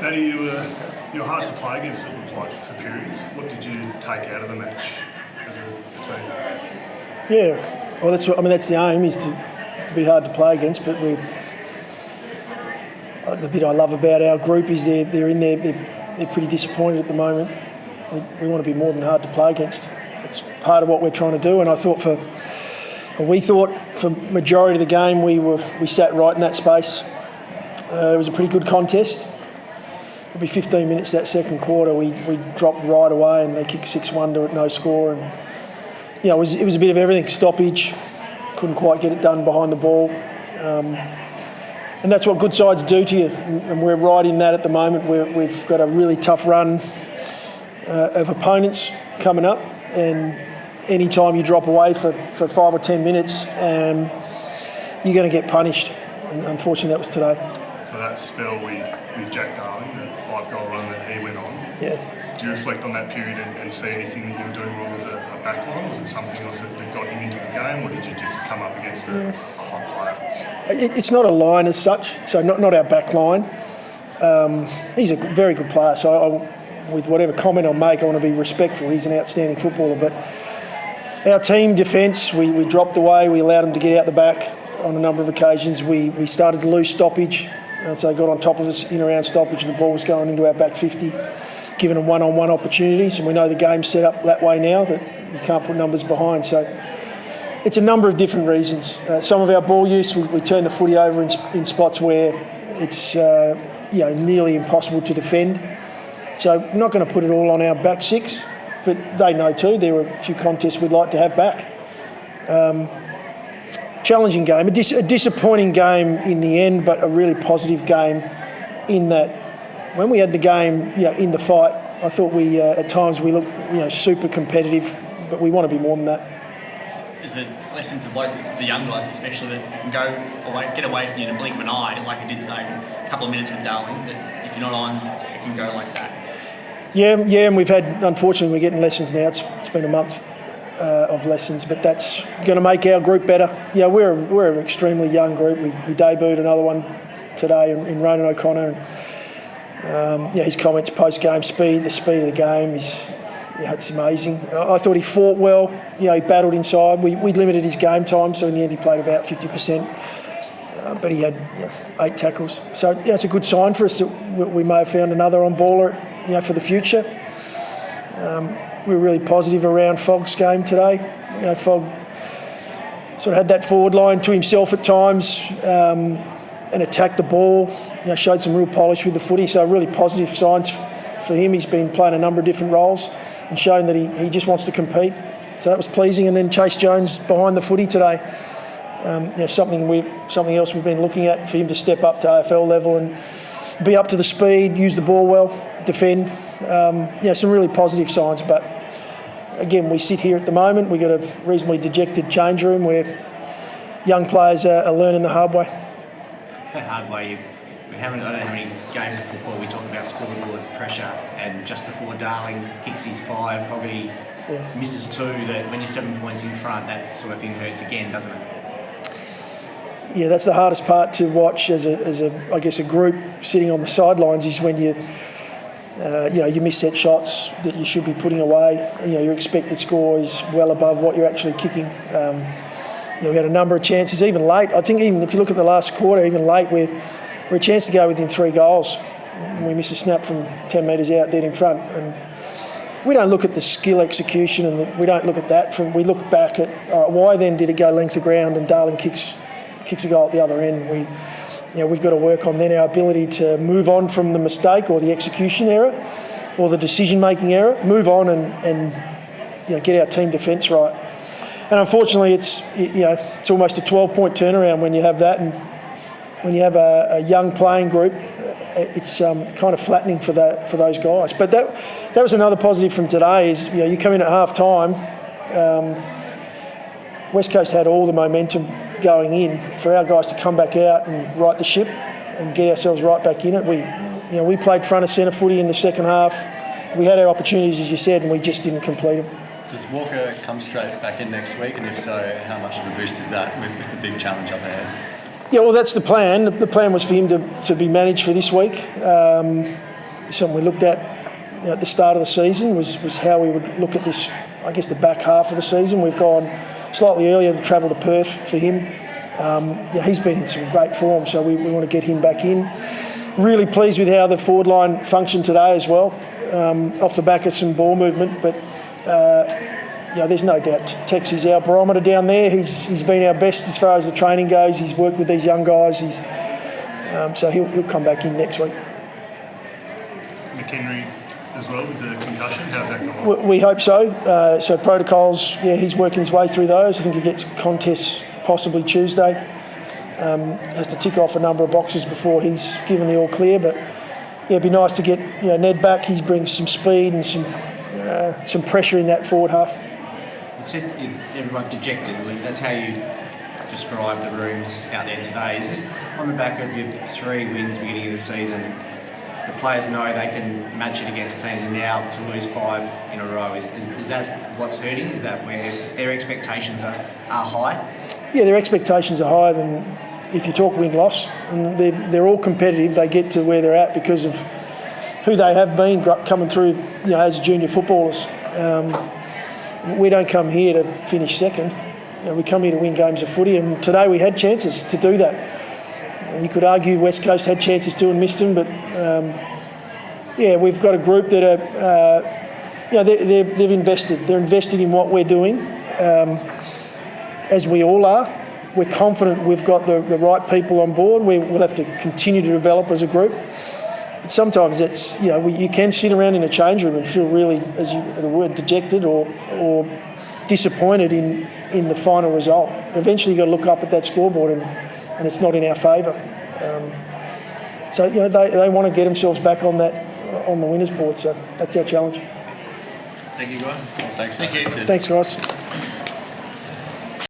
Matty, you were hard to play against, it looked like, for periods. What did you take out of the match as a team? Yeah, well, that's the aim, is to be hard to play against. But the bit I love about our group is they're in there. They're pretty disappointed at the moment. We want to be more than hard to play against. That's part of what we're trying to do. And I thought for majority of the game we sat right in that space. It was a pretty good contest. It'll be 15 minutes that second quarter. We dropped right away and they kicked 6-1 to no score. And it was a bit of everything. Stoppage, couldn't quite get it done behind the ball. And that's what good sides do to you. And we're right in that at the moment. We've got a really tough run of opponents coming up. And any time you drop away for 5 or 10 minutes, you're going to get punished. And unfortunately, that was today. So that spell with Jack Darling, the 5-goal run that he went on, do you reflect on that period and see anything that you were doing wrong as a backline? Was it something else that got him into the game, or did you just come up against a hot player? It's not a line as such, so not our back line. He's a very good player, so with whatever comment I make, I want to be respectful. He's an outstanding footballer, but our team defence, we dropped away, we allowed them to get out the back on a number of occasions. We started to lose stoppage. So they got on top of us in around stoppage and the ball was going into our back 50, giving them one-on-one opportunities. And we know the game's set up that way now, that you can't put numbers behind. So it's a number of different reasons. Some of our ball use, we turn the footy over in spots where it's nearly impossible to defend. So we're not going to put it all on our back six, but they know too. There are a few contests we'd like to have back. Challenging game, a disappointing game in the end, but a really positive game in that when we had the game in the fight, I thought we at times we looked super competitive, but we want to be more than that. Is it a lesson for blokes, for young guys especially, that can get away from you in a blink of an eye, like it did today, a couple of minutes with Darling, that if you're not on, it can go like that? Yeah, and unfortunately we're getting lessons now. It's been a month of lessons, but that's going to make our group better. We're an extremely young group. We debuted another one today in Ronan O'Connor. And, his comments post-game, the speed of the game it's amazing. I thought he fought well. He battled inside. We limited his game time, so in the end he played about 50%. But he had 8 tackles. So it's a good sign for us that we may have found another on-baller for the future. We were really positive around Fogg's game today. Fogg sort of had that forward line to himself at times and attacked the ball. Showed some real polish with the footy. So really positive signs for him. He's been playing a number of different roles and shown that he just wants to compete. So that was pleasing. And then Chase Jones behind the footy today. Something else we've been looking at for him to step up to AFL level and be up to the speed, use the ball well, defend. Some really positive signs, but again, we sit here at the moment. We've got a reasonably dejected change room where young players are learning the hard way. That hard way, I don't know how many games of football we talk about scoreboard pressure, and just before Darling kicks his 5, Fogarty misses 2, that when you're 7 points in front, that sort of thing hurts again, doesn't it? Yeah, that's the hardest part to watch as a group sitting on the sidelines, is when you miss set shots that you should be putting away. Your expected score is well above what you're actually kicking. We had a number of chances, even late. I think even if you look at the last quarter, even late, we're a chance to go within 3 goals. We miss a snap from 10 metres out, dead in front. And we don't look at the skill execution, and we don't look at that. We look back at why then did it go length of ground and Darling kicks a goal at the other end. We've got to work on then our ability to move on from the mistake or the execution error or the decision-making error, move on and get our team defence right. And unfortunately, it's almost a 12-point turnaround when you have that, and when you have a young playing group, it's kind of flattening for those guys. But that was another positive from today. Is you come in at half time, West Coast had all the momentum going in. For our guys to come back out and right the ship and get ourselves right back in it, we played front of centre footy in the second half. We had our opportunities, as you said, and we just didn't complete them. Does Walker come straight back in next week? And if so, how much of a boost is that with the big challenge up ahead? Yeah, well, that's the plan. The plan was for him to be managed for this week. something we looked at at the start of the season was how we would look at this, I guess, the back half of the season. We've gone slightly earlier to travel to Perth for him. He's been in some great form, so we want to get him back in. Really pleased with how the forward line functioned today as well, off the back of some ball movement. But there's no doubt Tex is our barometer down there. He's been our best as far as the training goes. He's worked with these young guys. So he'll come back in next week. McHenry as well with the concussion, how's that going? We hope so. So protocols, he's working his way through those. I think he gets contests possibly Tuesday. Has to tick off a number of boxes before he's given the all clear. But it'd be nice to get Ned back. He brings some speed and some pressure in that forward half. You said everyone dejected. That's how you describe the rooms out there today. Is this on the back of your 3 wins beginning of the season? The players know they can match it against teams, and now to lose 5 in a row, is that what's hurting? Is that where their expectations are high? Yeah, their expectations are higher than if you talk win-loss. And they're all competitive. They get to where they're at because of who they have been coming through, as junior footballers. We don't come here to finish second. We come here to win games of footy, and today we had chances to do that. You could argue West Coast had chances too and missed them, but we've got a group that are, they've invested. They're invested in what we're doing, as we all are. We're confident we've got the right people on board. We'll have to continue to develop as a group. But sometimes it's, you can sit around in a change room and feel really, as the word, dejected or disappointed in the final result. Eventually you've got to look up at that scoreboard and it's not in our favour. So they want to get themselves back on the winners board. So that's our challenge. Thank you, guys. Thanks. Thank you. Thanks, guys.